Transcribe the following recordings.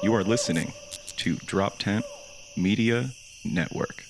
You are listening to Drop Tent Media Network.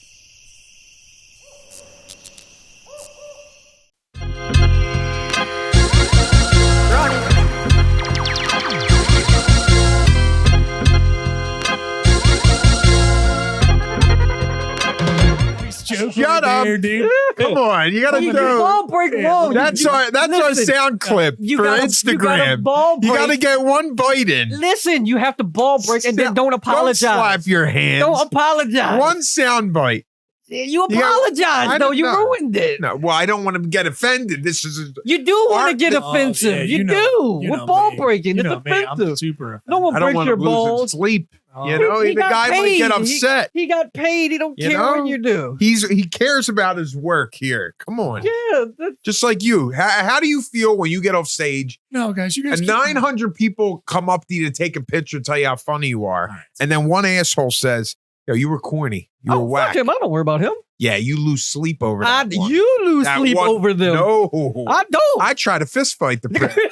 Shut up, dude. Come on, you gotta go. Ball break wrong. That's our sound clip for Instagram. You gotta get one bite in. Listen, you have to ball break and then don't apologize. Don't slap your hands. Don't apologize. One sound bite. You apologize, though. You ruined it. No, well, I don't want to get offended. This is you do want to get offensive. Yeah, you do. With ball breaking, it's offensive. I'm super offended. No one I don't breaks want your to lose balls. sleep. You know, He the got guy might paid. get upset. He got paid. He don't care when you do. He cares about his work here. Come on. Yeah. Just like you. How do you feel when you get off stage No, guys, you guys. and 900 people come up to you to take a picture, tell you how funny you are, and then one asshole says, "Yo, you were corny. You were whack." Fuck him. I don't worry about him. Yeah, you lose sleep over that one. You lose That sleep one- over them. No. I don't. I try to fist fight the person.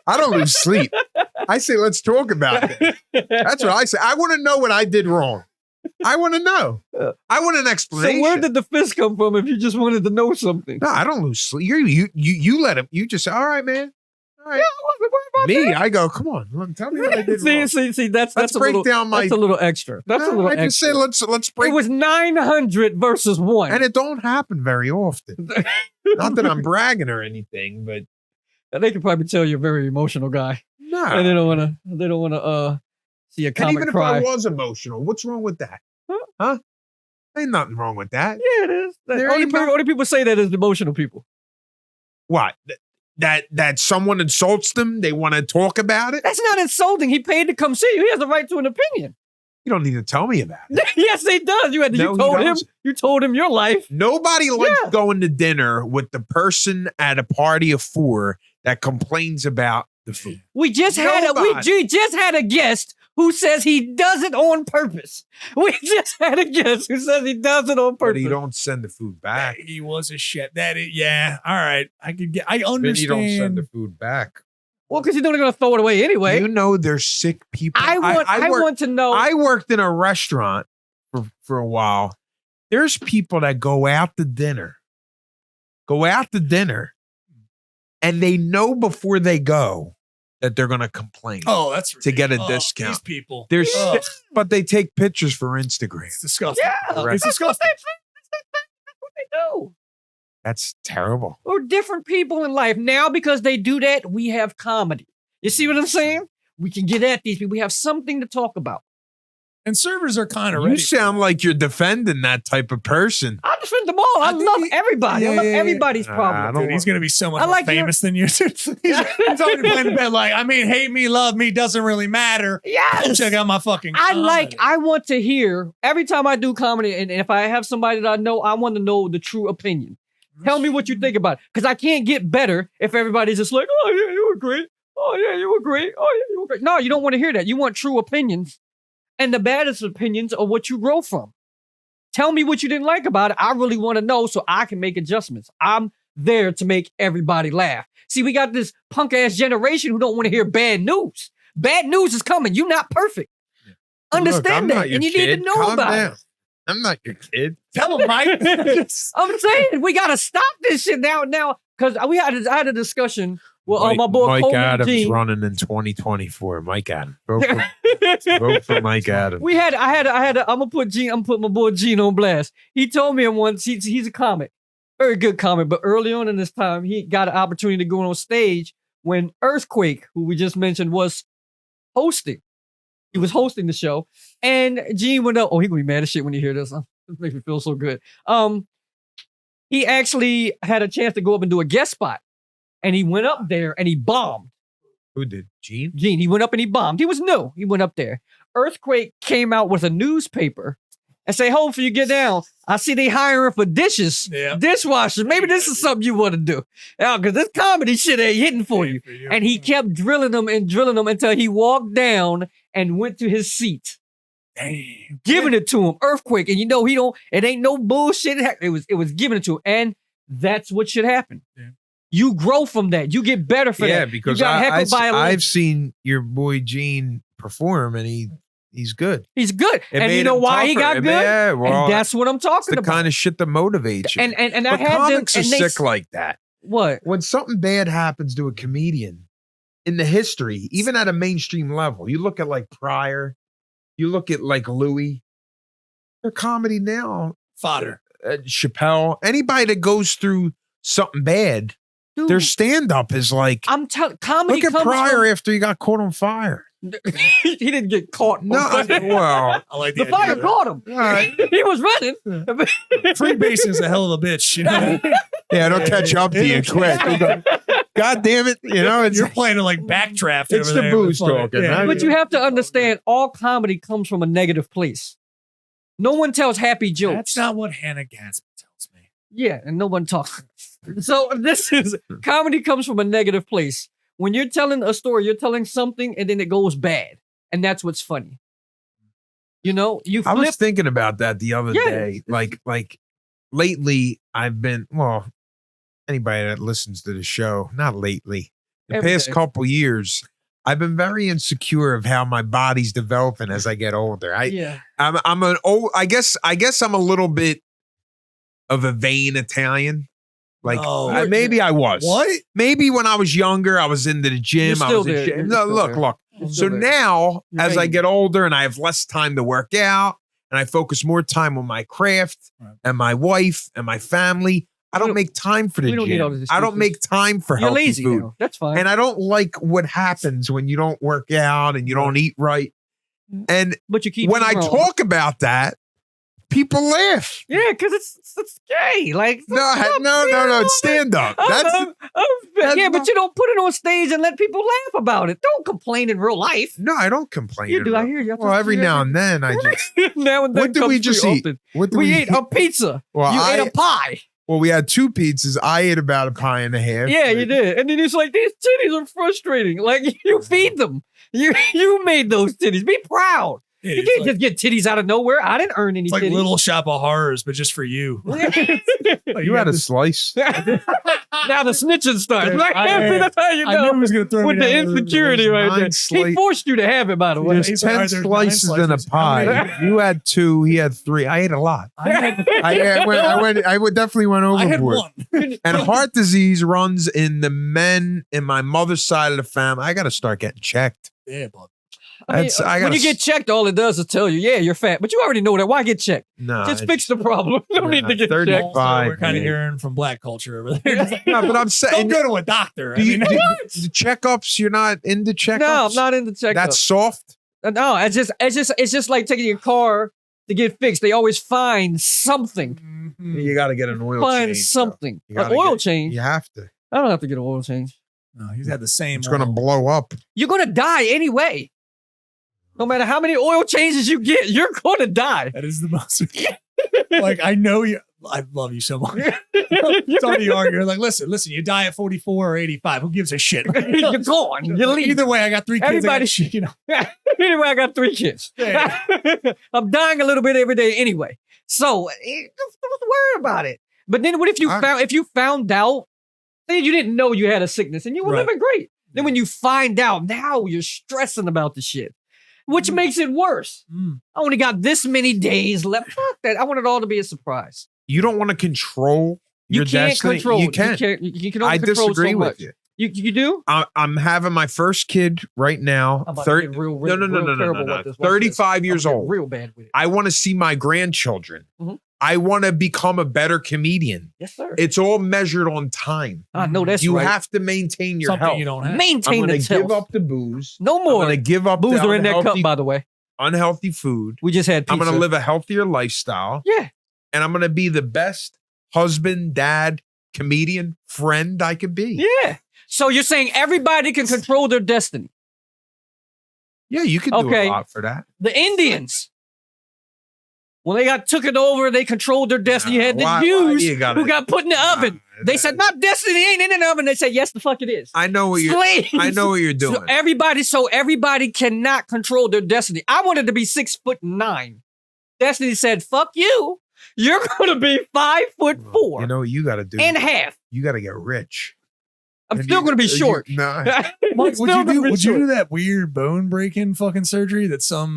I don't lose sleep. I say, let's talk about it. That's what I say. I want to know what I did wrong. I want to know. I want an explanation. So where did the fist come from if you just wanted to know something? No, I don't lose sleep. You let him. You just say, all right, man. All right. Yeah, I wasn't worried about Me, that. I go, come on. Tell me what I did wrong. See, that's Let's a break little, down my. that's a little extra. That's a little I just extra. say let's break. It was 900 versus 1. And it don't happen very often. Not that I'm bragging or anything, but They could probably tell you're a very emotional guy. no. And they don't want to see a And comic even cry. if I was emotional, what's wrong with that? Huh? Ain't nothing wrong with that. Yeah, it is. There Only ain't no- people say that is emotional people. What? That someone insults them, they want to talk about it? That's not insulting. He paid to come see you. He has the right to an opinion. You don't need to tell me about it. Yes, he does. No, he doesn't. You told him your life. Nobody likes going to dinner with the person at a party of 4 that complains about the food. We just had a guest who says he does it on purpose. We just had a guest who says he does it on But purpose. he don't send the food back. He was a shit. Yeah. All right. I Then understand. you don't send the food back. Well, because he's not going to throw it away anyway. You know there's sick people. I want to know. I worked in a restaurant for a while. There's people that go out to dinner, and they know before they go that they're going to complain. Oh, that's to get a ridiculous. discount. These people. There's, Ugh. but they take pictures for Instagram. It's disgusting. Yeah, Right. It's disgusting. That's what they do. That's terrible. We're different people in life. Now, because they do that, we have comedy. You see what I'm saying? We can get at these people. We have something to talk about. And servers are kind of You ready. sound like you're defending that type of person. I defend them all. I love everybody. I love everybody's I problem. don't Dude, he's going to be so much I more like famous than you. he's already playing the bed like, I mean, hate me, love me, doesn't really matter. Yes. Check out my fucking comedy. I want to hear, every time I do comedy, and if I have somebody that I know, I want to know the true opinion. Tell me what you think about it. Because I can't get better if everybody's just like, oh, yeah, you were great. Oh, yeah, you were great. Oh, yeah, you were great. No, you don't want to hear that. You want true opinions. And the baddest opinions are what you grow from. Tell me what you didn't like about it. I really want to know so I can make adjustments. I'm there to make everybody laugh. See, we got this punk-ass generation who don't want to hear bad news. Bad news is coming. You're not perfect. Understand Look, I'm that. not your And you kid. need to know Calm about down. it. I'm not your kid. Tell him, Mike. I'm saying we gotta stop this shit now, because I had a discussion with my boy Mike Coleman Adams Jean. running in 2024. Mike Adams. Vote for Mike Adams. I'm gonna put my boy Gene on blast. He told me once he's a comic, very good comic, but early on in this time he got an opportunity to go on stage when Earthquake, who we just mentioned, was hosting. He was hosting the show, and Gene went up. Oh, he gonna be mad as shit when he hear this. This makes me feel so good. He actually had a chance to go up and do a guest spot, and he went up there and he bombed. Who did? Gene? Gene, he went up and he bombed. He was new. He went up there. Earthquake came out with a newspaper and say, hopefully you get down. I see they hiring for dishes, dishwashers. Maybe this is something you want to do. Because this comedy shit ain't hitting for you. And he kept drilling them until he walked down and went to his seat. Damn. Giving it to him. Earthquake. And it ain't no bullshit. It was giving it to him. And that's what should happen. Yeah. You grow from that. You get better for that. Yeah, because you got heckled by a legend. I've seen your boy Gene perform, and he He's good. He's good. It And you made know him why he tougher. got It good? made- yeah, well, and that's what I'm It's talking the about. kind of shit that motivates you. And I but had them. comics are And they, sick like that. what? When something bad happens to a comedian in the history, even at a mainstream level, you look at like Pryor, you look at like Louis, their comedy now, Fodder. Chappelle, anybody that goes through something bad, Dude, their stand-up is like, I'm telling comedy look at comes Pryor after he got caught on fire. from, he didn't get caught. No, well, I like the the, fire idea. caught him. all right. He was running. Freebasing is a hell of a bitch. You know? Yeah, they'll catch up to you quick. They go, God damn it. You know, it's, You're playing to like backdraft. It's over the there. booze Fuck it. talking, Yeah. right? But you have to understand, all comedy comes from a negative place. No one tells happy jokes. That's not what Hannah Gadsby tells me. Yeah, and no one talks. So this is comedy comes from a negative place. When you're telling a story, you're telling something, and then it goes bad, and that's what's funny. You know, you I flip. was thinking about that the other Yeah. day. Like lately, I've been, well, anybody that listens to the show, not lately, the Every past day. couple years, I've been very insecure of how my body's developing as I get older. Yeah, I'm an old, I guess I'm a little bit of a vain Italian. Like No. maybe I was. What? Maybe when I was younger, I was into the gym. You're I still was in there. shape. You're No, still look. You're So still there. now, You're as I vain. get older and I have less time to work out and I focus more time on my craft Right. and my wife and my family, I don't don't- make time for the we don't need all gym. these I don't excuses. make time for You're healthy lazy food. now. That's fine. And I don't like what happens when you don't work out and you don't eat right. And but you keep when I eating wrong. talk about that, people laugh. yeah, because it's gay. Like No, it's stand up. yeah, but you don't put it on stage and let people laugh about it. Don't complain in real life. No, I don't complain. You do. I about- hear you. Well, every now and then I just. now and then. What did comes we just pretty eat? often. What did We ate a pizza. Well, you ate a pie. Well, we had 2 pizzas. I ate about a pie and a half. Yeah, you did. And then it's like, these titties are frustrating. Like, you feed them. You made those titties. Be proud. Yeah, You it's can't like, just get titties out of nowhere. I didn't earn any it's like titties. Little Shop of Horrors, but just for you. Like, You had a this- slice. Now the snitching starts. Yeah, Like, that's how you I knew he know. was going to throw With me the down insecurity There's right 9 there. He slices. forced you to have it, by the way. There's There's 10 10 slices. slices in a How many- pie. You had 2. He had 3. I ate a lot. I had, I would definitely went I had overboard. one. And heart disease runs in the men in my mother's side of the family. I got to start getting checked. Yeah, but I mean, I when gotta you get checked, all it does is tell you, yeah, you're fat. But you already know that. Why get checked? No, Just fix the problem. No need to get 30. checked. also, Fine, we're kind of man. hearing from black culture over there. Just like, No, but I'm don't saying, go to a doctor. do you, I mean, the checkups, you're not into checkups? No, I'm not in the checkup. That's soft. No, it's just like taking your car to get fixed. They always find something. mhm. You got to get an oil Find change. something. You An gotta oil get- change. You have to. I don't have to get an oil change. No, he's had the same. It's going to oil. blow up. You're gonna die anyway. No matter how many oil changes you get, you're gonna die. That is the most. Like I know you. I love you so much. It's on the argument. Like, listen. You die at 44 or 85. Who gives a shit? You're gone. You leave. Either way, I got 3 kids. Everybody- I got, you know. Anyway, I got 3 kids. Yeah. I'm dying a little bit every day anyway. So don't worry about it. But then what if you found out, say you didn't know you had a sickness and you were Right. living great. Then when you find out, now you're stressing about the shit, which makes it worse. Mm. I only got this many days left. Fuck that. I want it all to be a surprise. You don't want to control You your can't destiny. control. You can. You can only I control disagree so with much. you. You do? I'm having my first kid right now. I'm about 30 to get real no, terrible no. with this. Watch 35 this. years I'm gonna get old. real bad with it. I want to see my grandchildren. Mhm. I want to become a better comedian. Yes, sir. It's all measured on time. I know that's You right. have to maintain your Something health. you don't have. I'm Maintain going to itself. give up the booze. No I'm more. going to give up Booze the are in that cup, unhealthy, by the way. unhealthy food. We just had pizza. I'm going to live a healthier lifestyle. Yeah. And I'm going to be the best husband, dad, comedian, friend I could be. Yeah. So you're saying everybody can control their destiny. Yeah, you can do Okay. a lot for that. The Indians, when they got took it over, they controlled their destiny. You had the Why Jews you gotta- who got put in the oven. They said, "No, destiny ain't in the oven." They said, "Yes, the fuck it is." I know what you're. Slaves. I know what you're doing. So everybody cannot control their destiny. I wanted to be 6'9". Destiny said, "Fuck you. You're gonna be 5'4" You know what you got to do? and half." You got to get rich. I'm still going to be short. No. Mike, would you do that weird bone breaking fucking surgery that some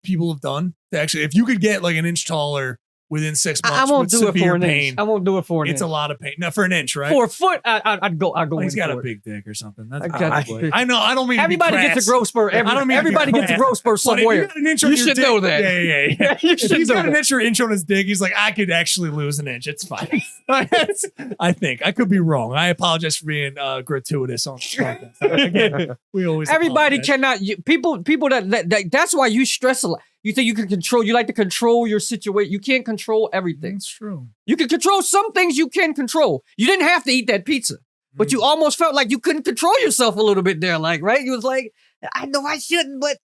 people have done? Actually, if you could get like an inch taller within 6 months, I won't with do it severe for an pain, inch. I won't do it for an inch. It's a lot of pain. No, for an inch, right? For a foot, I'd go. He's in got for a it. big dick or something. That's, I know. I don't mean everybody to be gets a growth spurt. Everybody gets a growth spurt But if you somewhere. got an inch on You your should dick- know that. Yeah. You If should he's know got an that. inch or inch on his dick, he's like, I could actually lose an inch. It's fine. I think I could be wrong. I apologize for being gratuitous on this podcast. Again, we always Everybody apologize. cannot. People that. That's why you stress a lot. You think you can control. You like to control your situation. You can't control everything. That's true. You can control some things you can control. You didn't have to eat that pizza, but you almost felt like you couldn't control yourself a little bit there. Like, right? You was like, I know I shouldn't, but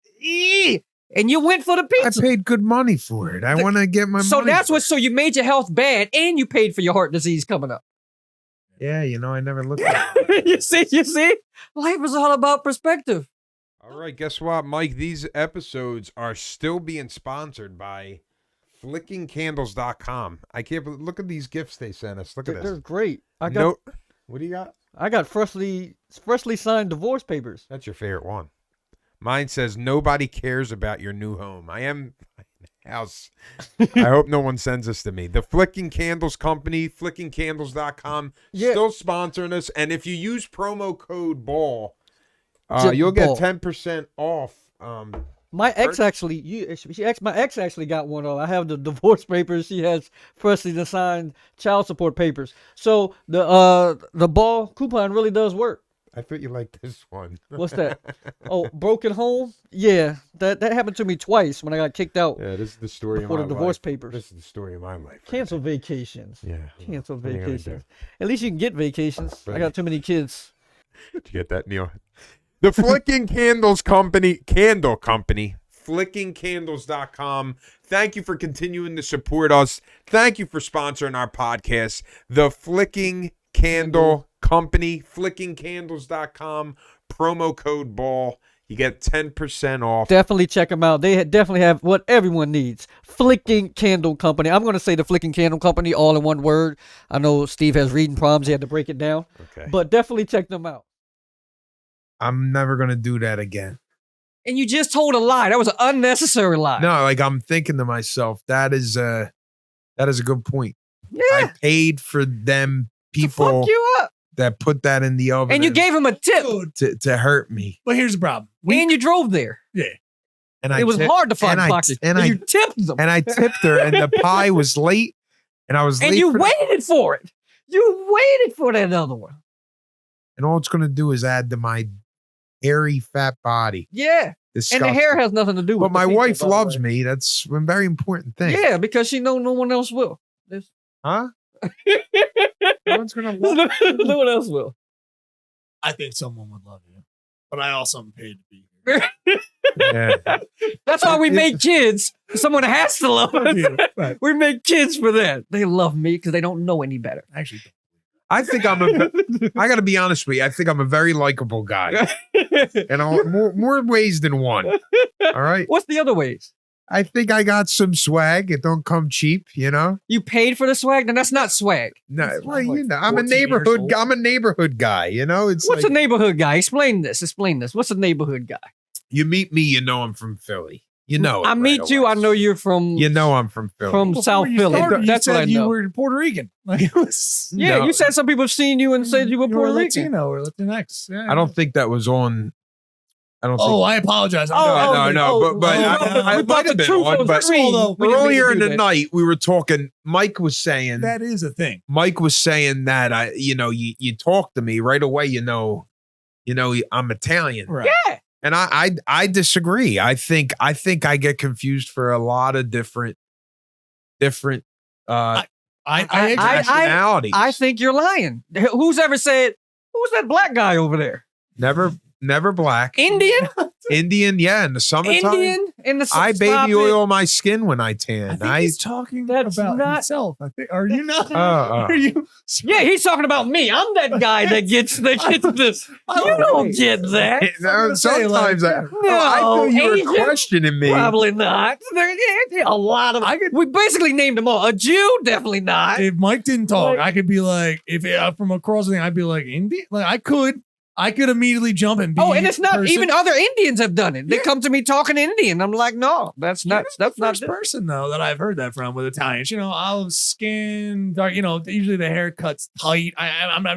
and you went for the I pizza. paid good money for it. I want to get my So money. that's for what. it. So you made your health bad, and you paid for your heart disease coming up. Yeah, I never looked at it. You see, life is all about perspective. All right, guess what, Mike? These episodes are still being sponsored by flickingcandles.com. I can't believe, look at these gifts they sent us. Look at They're this. great. What do you got? I got freshly signed divorce papers. That's your favorite one. Mine says, nobody cares about your new home. I am house. I hope no one sends this to me. The Flicking Candles Company, flickingcandles.com, Yeah. still sponsoring us. And if you use promo code BALL, Just you'll ball. get 10% off. My ex actually, my ex actually got one of. I have the divorce papers. She has freshly signed child support papers. So the ball coupon really does work. I thought you liked this one. What's that? Oh, broken home. Yeah, that happened to me twice when I got kicked out Yeah, this is the story before of the my divorce life. papers. This is the story of my life. Cancel vacations. Yeah. Cancel What are you gonna vacations. At least you can get vacations. I Right. got too many kids. Did you get that, Neil? The Flicking Candles Candle Company, flickingcandles.com. Thank you for continuing to support us. Thank you for sponsoring our podcast. The Flicking Candle Company, flickingcandles.com, promo code BALL. You get 10% off. Definitely check them out. They definitely have what everyone needs. Flicking Candle Company. I'm going to say the Flicking Candle Company all in one word. I know Steve has reading problems. He had to break it down. Okay. But definitely check them out. I'm never gonna do that again. And you just told a lie. That was an unnecessary lie. No, like I'm thinking to myself, that is a good point. Yeah. I paid for them to people fuck you up. that put that in the oven And you gave him a tip. to hurt me. But here's the problem. And you drove there. And It was tipped- hard to find and I- pockets. and And I- you tipped them. and I tipped her, and the pie was late, and I was And late. you for the- waited for it. You waited for that other one. and all it's gonna do is add to my hairy, fat body. Yeah. Disgusting. And the hair has nothing to do with But it. my wife loves me. That's a very important thing. Yeah, because she know no one else will. Huh? No one's gonna love No one else will. I think someone would love you, but I also am paid to be here. Yeah. That's why we make kids. Someone has to love us. Right. We make kids for that. They love me because they don't know any better. Actually, I think I got to be honest with you. I think I'm a very likable guy, and more ways than one. All right. What's the other ways? I think I got some swag. It don't come cheap, You paid for the swag? Then that's not swag. No, It's well, like I'm a 14 years neighborhood. old. I'm a neighborhood guy. It's What's like a neighborhood guy? Explain this. What's a neighborhood guy? you meet me, I'm from Philly. It I right meet you. away. I know you're from I'm from Philly. from before South you Philly. started, That's you what said I you know. were Puerto Rican. Like it was. Yeah, No. you said some people have seen you and said you were You Puerto Rican. Latino or Latinx. Yeah. I don't think that was on. I don't. Oh, think, I apologize. no, but I we might thought have the been truth on, was but green. although We didn't mean to earlier in do the that. night we were talking. Mike was saying that is a thing. that you talk to me right away. I'm Italian, Right. Yeah. and I disagree. I think I get confused for a lot of different I nationalities. I think you're lying. Who's ever said, who's that black guy over there? never black. Indian? Indian, yeah, in the summertime. Indian in the I stop baby it. oil my skin when I tan. I think he's talking That's about not- himself. I think. Are you not? Uh-uh. Are you? Yeah, he's talking about me. I'm that guy that gets this. You don't get that. No, sometimes I No, feel you were Asian? questioning me. Probably not. There a lot of. We basically named them all. A Jew, definitely not. If Mike didn't talk, Like- I could be like, if from across the thing, I'd be like, Indian. Like I could immediately jump and be. Oh, and it's not person. even other Indians have done it. They come to me talking Indian. I'm like, no, that's You're not. That's the not. first person though that I've heard that from with Italians. You know, olive skin, dark. You know, usually the haircut's tight.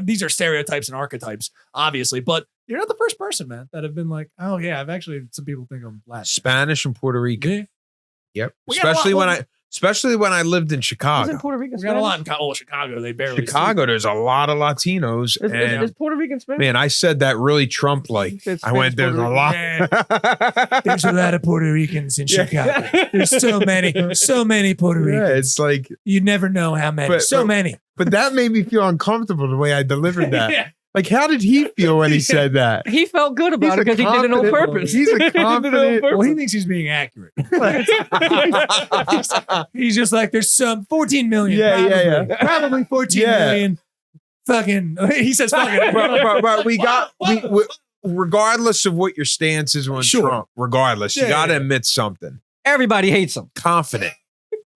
These are stereotypes and archetypes, obviously, but you're not the first person, man, that have been like, oh yeah, I've actually. Some people think I'm Latin. Spanish and Puerto Rican. Yeah. Yep. We got a Especially when I lived in Is Chicago. it Puerto Rican We got a lot Spanish? in Chicago. They barely. Chicago, there's a lot of Latinos. And Is Puerto Rican Spanish? man, I said that really Trump like. It's I went, there's Puerto a lot. Yeah. There's a lot of Puerto Ricans in Yeah. Chicago. There's so many Puerto Ricans. Yeah, it's like, You never know how many. But- Many. but that made me feel uncomfortable the way I delivered that. Yeah. Like, how did he feel when he said that? He felt good about He's it a because he did it on confident- purpose. he's a He did it on confident- purpose. Well, he thinks he's being accurate. He's just like, there's some 14 million. Yeah, probably, yeah. Probably 14 million. Fucking, he says fucking. but we regardless of what your stance is on Sure. Trump, regardless, Yeah, you got to yeah. admit something. Everybody hates him. Confident.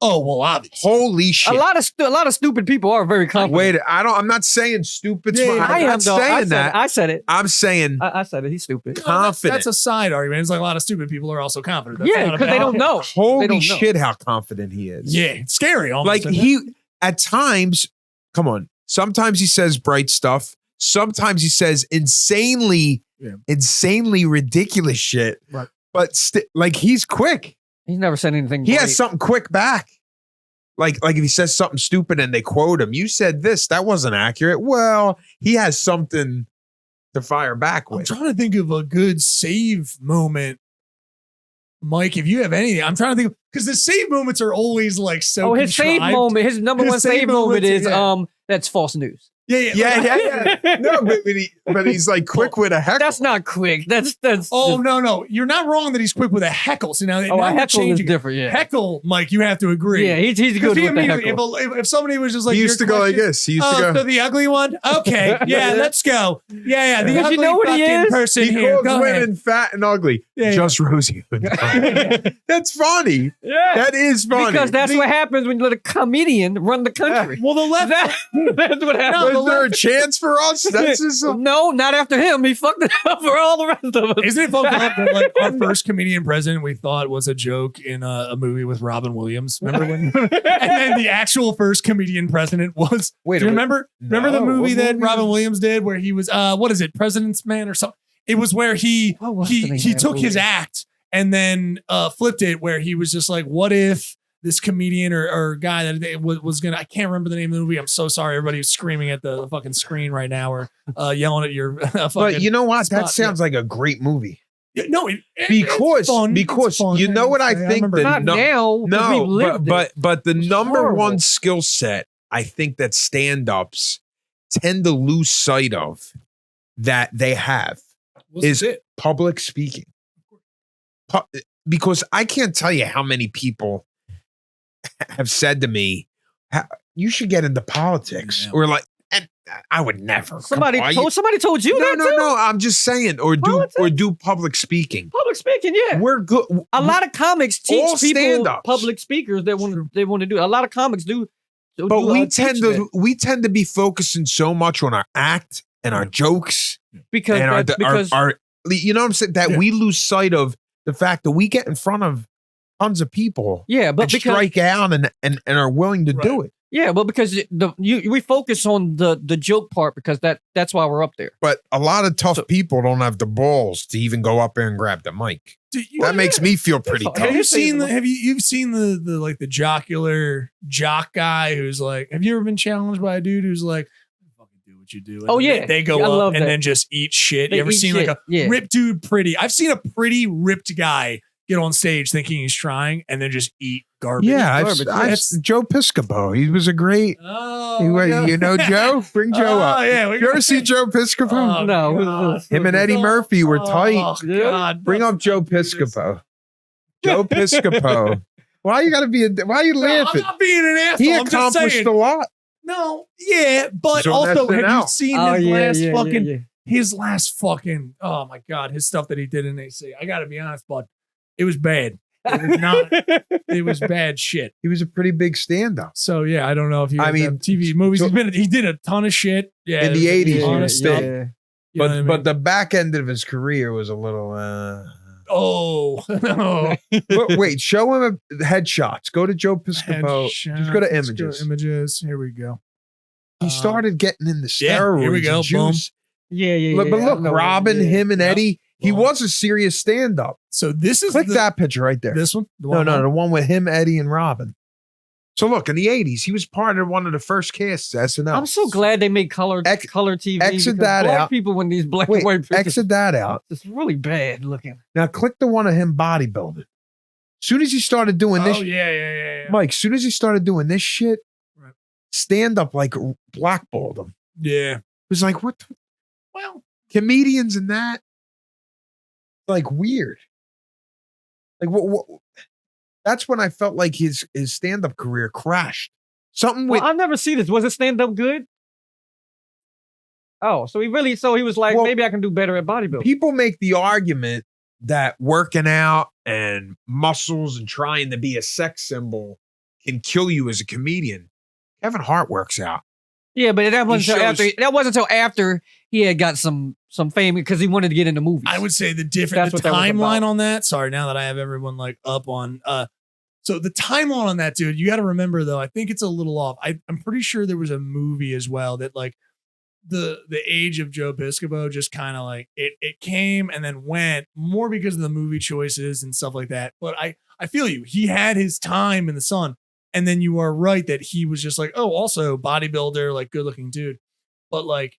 Oh, well, obviously. Holy shit. A lot of stupid people are very confident. Wait, I'm not saying stupid. Yeah, yeah, I I'm am not though. saying that. I said it. I'm saying I said it. He's stupid. confident. That's a side argument. It's like a lot of stupid people are also confident. That's Yeah, not a because they bad- don't know. Holy They don't know. shit, how confident he is. Yeah, it's scary. Almost, Like isn't it? he, at times, come on. Sometimes he says bright stuff. Sometimes he says insanely ridiculous shit. Right. But like he's quick. He's never said anything. He great. has something quick back. Like if he says something stupid and they quote him, you said this, that wasn't accurate. Well, he has something to fire back I'm with. trying to think of a good save moment. Mike, if you have anything, I'm trying to think because the save moments are always like so. Oh, his save contrived. moment. His number His one save save moment moments, is yeah. that's false news. Yeah. Yeah. No, but he's like quick with a heckle. That's not quick. That's. Oh no, you're not wrong that he's quick with a heckle. See now, Oh, now a we're heckle is changing it. different. Yeah. Heckle, Mike, you have to agree. Yeah, he's 'Cause good he with the immediately- heckle. if somebody was just like he used to your go like question- this. He used to Oh, go. so the ugly one? Okay, yeah, let's go. Yeah, the Because ugly you know what he fucking is? person He here. calls Go women ahead. fat and ugly. Yeah, Just Rosie. That's funny. Yeah. That is funny. Because that's what happens when you let a comedian run the country. Well, the left. That's what happens. Is there a chance for us? That's just No, not after him. He fucked it up for all the rest of us. Isn't it fucked up that like our first comedian president we thought was a joke in a movie with Robin Williams? Remember when? And then the actual first comedian president was. Wait, Do you remember? Remember the No, movie what that movie? Robin Williams did where he was what is it? President's Man or something? It was where he What was the name of that took his movie? act and then flipped it where he was just like, what if this comedian or guy that was gonna, I can't remember the name of the movie. I'm so sorry. Everybody was screaming at the fucking screen right now or yelling at your fucking. But you know what? spot, That sounds like a great movie. yeah. No, Because it's fun. because It's fun. you know what I think remember that Not no, now. 'cause we no, lived it. but the It's number horrible. one skill set I think that stand-ups tend to lose sight of that they have is it? public speaking. Because I can't tell you how many people have said to me, "You should get into politics," Yeah. or like, and I would never. Somebody Come on, told you no, that no, too? no. I'm just saying, or Politics? do public speaking. Public speaking, yeah. We're good. A lot of comics All teach people stand-ups. public speakers that want to do. A lot of comics do. But we tend teach to that we tend to be focusing so much on our act and our jokes because and because our you know what I'm saying, that we lose sight of the fact that we get in front of tons of people yeah, but and because strike out and are willing to do it. yeah, but because we focus on the joke part because that's why we're up there. But a lot of tough people don't have the balls to even go up there and grab the mic. That makes me feel pretty Have tough. Have you seen the- you've seen the like the jocular jock guy who's like, have you ever been challenged by a dude who's like, fucking do what you do? And Oh, then yeah. they go Yeah, I up love and that. then just eat shit. They You ever eat seen shit, like a yeah. ripped dude pretty? I've seen a pretty ripped guy get on stage thinking he's trying and then just eat garbage. Yeah, garbage. Joe Piscopo. He was a great. Oh, You know Joe? Bring Joe up. Yeah, You ever see Joe Piscopo? No. God. Him and Eddie Murphy were tight. Oh, God. Bring up Joe Piscopo. Joe Piscopo. Why you I'm laughing? not being an asshole. He I'm just accomplished saying. a lot. No, yeah, but He's on also, have you SNL. seen Oh, his yeah, last yeah, fucking, yeah. his last fucking, oh my God, his stuff that he did in AC. I gotta be honest, bud. It was bad. It was not, it was bad shit. He was a pretty big stand-up. So yeah, I don't know if you I mean, have TV movies. so- he did a ton of shit. Yeah. In the there was a 80s, ton he of was stuff. big. Yeah. You know But what I mean? but the back end of his career was a little. Oh, no. Wait, show him headshots. Go to Joe Piscopo. Headshot. Just go to Let's images. Images. Here we go. He started getting into yeah, steroids. here we go. And juice. Yeah. Look, but I look, know. Robin, Yeah. him, and Yep. Eddie. He Boom. was a serious stand-up. So this is Click that picture right there. This one? The No, one the one with him, Eddie, and Robin. So look, in the 80s, he was part of one of the first casts of SNL. I'm so glad they made color TV. exit because that black out. people when these black Wait, and white pictures, exit that out. it's really bad looking. Now click the one of him bodybuilding. Soon as he started doing this, Oh, yeah. Mike, soon as he started doing this shit, Right. stand up like blackballed him. Yeah. It was like, what? Well, Comedians and that? Like weird. Like what? That's when I felt like his stand up career crashed. Something with. Well, I've never seen this. Was it stand up good? Oh, so he was like, Well, maybe I can do better at bodybuilding. People make the argument that working out and muscles and trying to be a sex symbol can kill you as a comedian. Kevin Hart works out. Yeah, but that wasn't until shows- after. That wasn't until after he had got some fame because he wanted to get into movies. I would say the That's what that was timeline about. on that. Sorry, now that I have everyone like up on so the timeline on that, dude, you got to remember though, I think it's a little off. I'm pretty sure there was a movie as well that like the age of Joe Piscopo just kind of like it came and then went more because of the movie choices and stuff like that. But I feel you. He had his time in the sun. And then you are right that he was just like, oh, also bodybuilder, like good looking dude. But like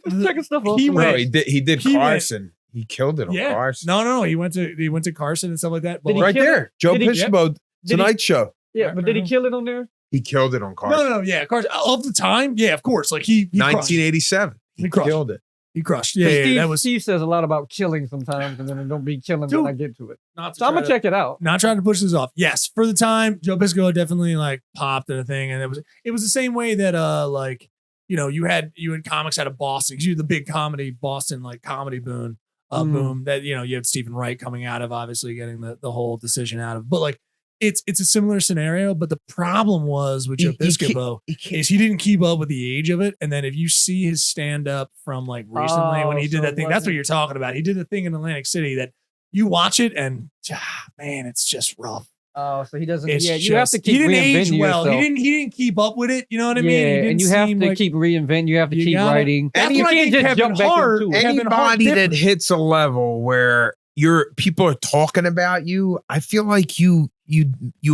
checking stuff off. he No, went- he did he went- Carson. He killed it on yeah. Carson. No. He went to Carson and stuff like that. But Did he Right kill there. Joe Did he- Piscopo, Did he- Tonight Show. Yeah, but did he kill it on there? He killed it on Carson. No, yeah, Carson of the time, yeah, of course. Like he crushed. 1987. He He crushed. killed it. He crushed. Yeah, Steve, that was Steve says a lot about killing sometimes, and then it don't be killing Dude. when I get to it. not. So I'm gonna check it out. Not trying to push this off. Yes, for the time, Joe Piscopo definitely like popped in a thing, and it was the same way that like you had comics out of Boston, 'cause you had the big comedy Boston like comedy boom that you had Stephen Wright coming out of, obviously getting the whole decision out of, but like it's a similar scenario. But the problem was with Joe Piscopo is he didn't keep up with the age of it. And then if you see his stand up from like recently when he did so that it thing, that's what wasn't- you're talking about. He did a thing in Atlantic City that you watch it and man, it's just rough. Oh, so he doesn't. It's Yeah, you have to just- keep he didn't age reinventing well. yourself. He didn't keep up with it. You know what I mean? Yeah, He didn't and you have seem to like- keep reinventing. You have to You keep gotta- writing. That's Any- what I you think can't just Kevin jump back Hart- into it. Kevin Hart Anybody that different. hits a level where people are talking about you, I feel like you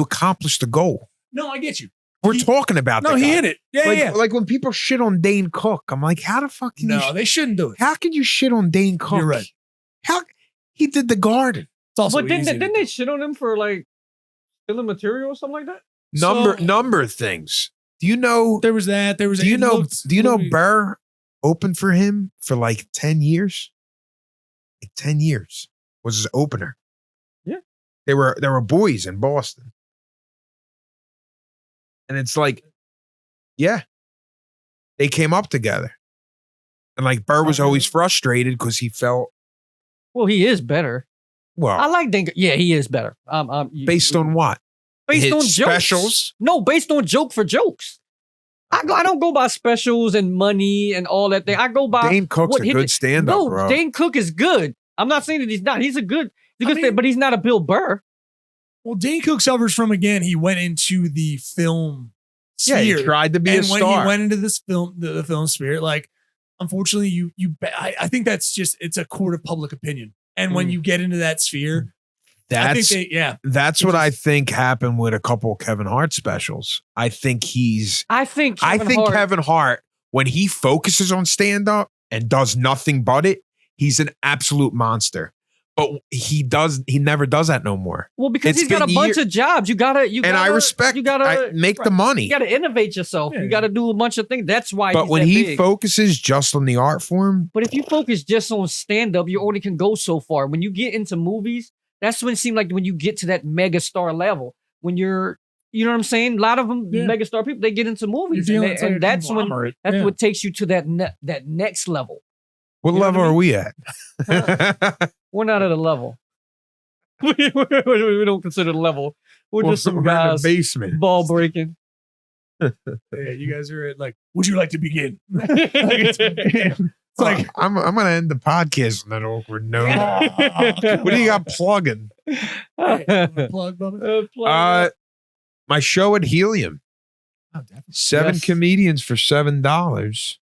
accomplished the goal. No, I get you. We're talking about No, the he guy. hit it. Yeah, like, yeah. like when people shit on Dane Cook, I'm like, how the fuck can No, they shouldn't do it. how can you shit on Dane Cook? You're right. How he did the Garden. It's also But didn't easy to didn't do. they shit on him for like stealing material or something like that? Number of things. Do you know? There was that. There was. Do you it know? looked- Do you know looked- Burr opened for him for like 10 years? Like 10 years was his opener. Yeah. They were boys in Boston. And it's like, yeah. They came up together. And like Burr was always frustrated because he felt, Well, he is better. I well, like Dinka. Yeah, he is better. based on what? based his on jokes. specials? No, based on joke for jokes. I don't go by specials and money and all that thing. I go by Dane Cook's what a he good did. stand-up, No, bro. Dane Cook is good. I'm not saying that he's not. He's a good stand, but he's not a Bill Burr. Well, Dane Cook suffers from again. He went into the film Yeah, sphere. he tried to be and a when star. he went into this film, the film sphere, like unfortunately, I think that's just it's a court of public opinion. And when you get into that sphere, I think That's that's It what I just- think happened with a couple of Kevin Hart specials. I think I think Kevin Hart, when he focuses on stand up and does nothing but it, he's an absolute monster. But he never does that no more. Well, because It's he's got a been bunch of jobs. You gotta. And I respect. You gotta I make the money. You gotta innovate yourself. Yeah. You gotta do a bunch of things. That's why. But he's when that he big. focuses just on the art form, But if you focus just on stand up, you only can go so far. When you get into movies, that's when it seems like when you get to that mega star level. When you're, you know what I'm saying? A lot of them, mega star people, they get into movies, and that's when what takes you to that next level. what You know level what I are we at? We're not at a level. we don't consider the level. We're just some We're in guys the basement. ball breaking. Yeah, you guys are at like, would you like to begin? It's like, I'm gonna end the podcast on that awkward note. What do you got plugging? plug, My show at Helium. Oh, definitely. 7 Yes. comedians for $7.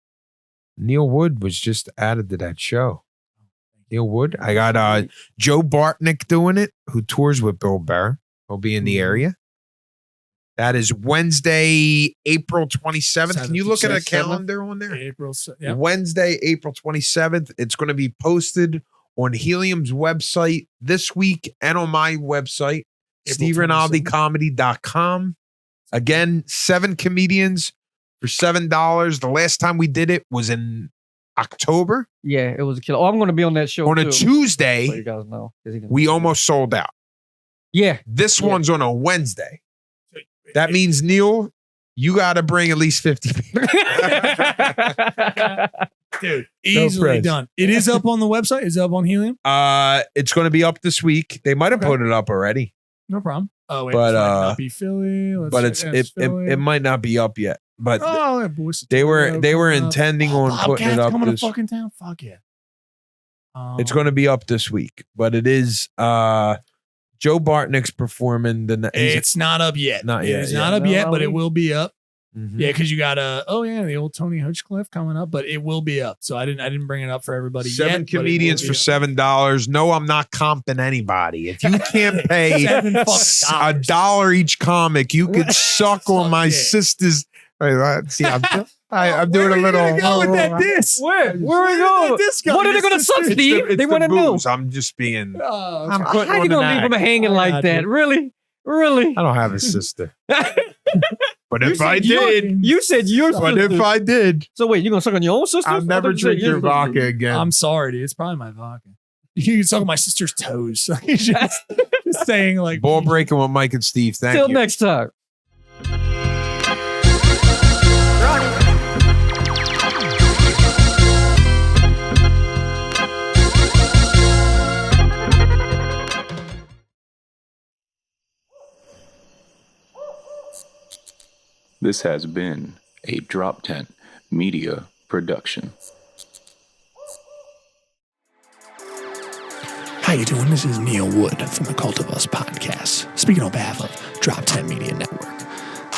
Neil Wood was just added to that show. Neil Wood. I got Joe Bartnick doing it, who tours with Bill Burr. He'll be in the area. That is Wednesday, April 27th. Can you look at a calendar on there? April. Yeah. Wednesday, April 27th. It's going to be posted on Helium's website this week and on my website, April SteveRinaldiComedy.com. Again, 7 comedians for $7. The last time we did it was in October. Yeah, it was a killer. Oh, I'm going to be on that show On a too. Tuesday, So you guys know. we almost sold out. Yeah. This Yeah. one's on a Wednesday. That means, Neil, you got to bring at least 50 people. Dude, easily press. done. It is up on the website. Is it up on Helium? It's going to be up this week. They might have Okay. put it up already, No problem. Oh, wait. But, it might not be Philly. Let's but check. it might not be up yet. But Oh, yeah, boys. they were coming up. intending on putting it Bobcats up coming this. to fucking town. Fuck yeah. It's going to be up this week, but it is Joe Bartnick's performing the. It's not up yet. Not yet, It's yeah. not up No, yet, but we- it will be up. Mhm. Yeah, because you got the old Tony Hinchcliffe coming up, but it will be up. So I didn't bring it up for everybody yet. 7 but it will comedians be for up. $7. No, I'm not comping anybody. If you can't pay $7 fucking $1 each comic, you could suck on my Yeah. sister's. See, I'm doing a little. Where are you gonna go with that diss? Where are we Where going? did this go? What are they going to suck, It's Steve? the they want to know. booze. I'm just being. Oh, I'm okay. putting How on you an going to leave act. him hanging like got that? you. Really? Really? I don't have a sister. But You if I said your- did, You said your but if sister. I did, So wait, you going to suck on your own sister? I'll never drink your vodka again. I'm sorry, dude. It's probably my vodka. You can suck on my sister's toes. just saying, like, Ball breaking with Mike and Steve. Thank Till you. next time. This has been a Drop Tent Media production. How you doing? This is Neil Wood from the Cult of Us podcast, speaking on behalf of Drop 10 Media Network,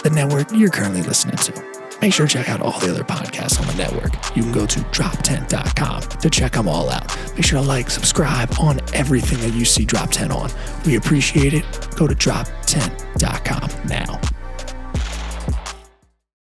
the network you're currently listening to. Make sure to check out all the other podcasts on the network. You can go to drop10.com to check them all out. Make sure to like, subscribe on everything that you see Drop 10 on. We appreciate it. Go to drop10.com now.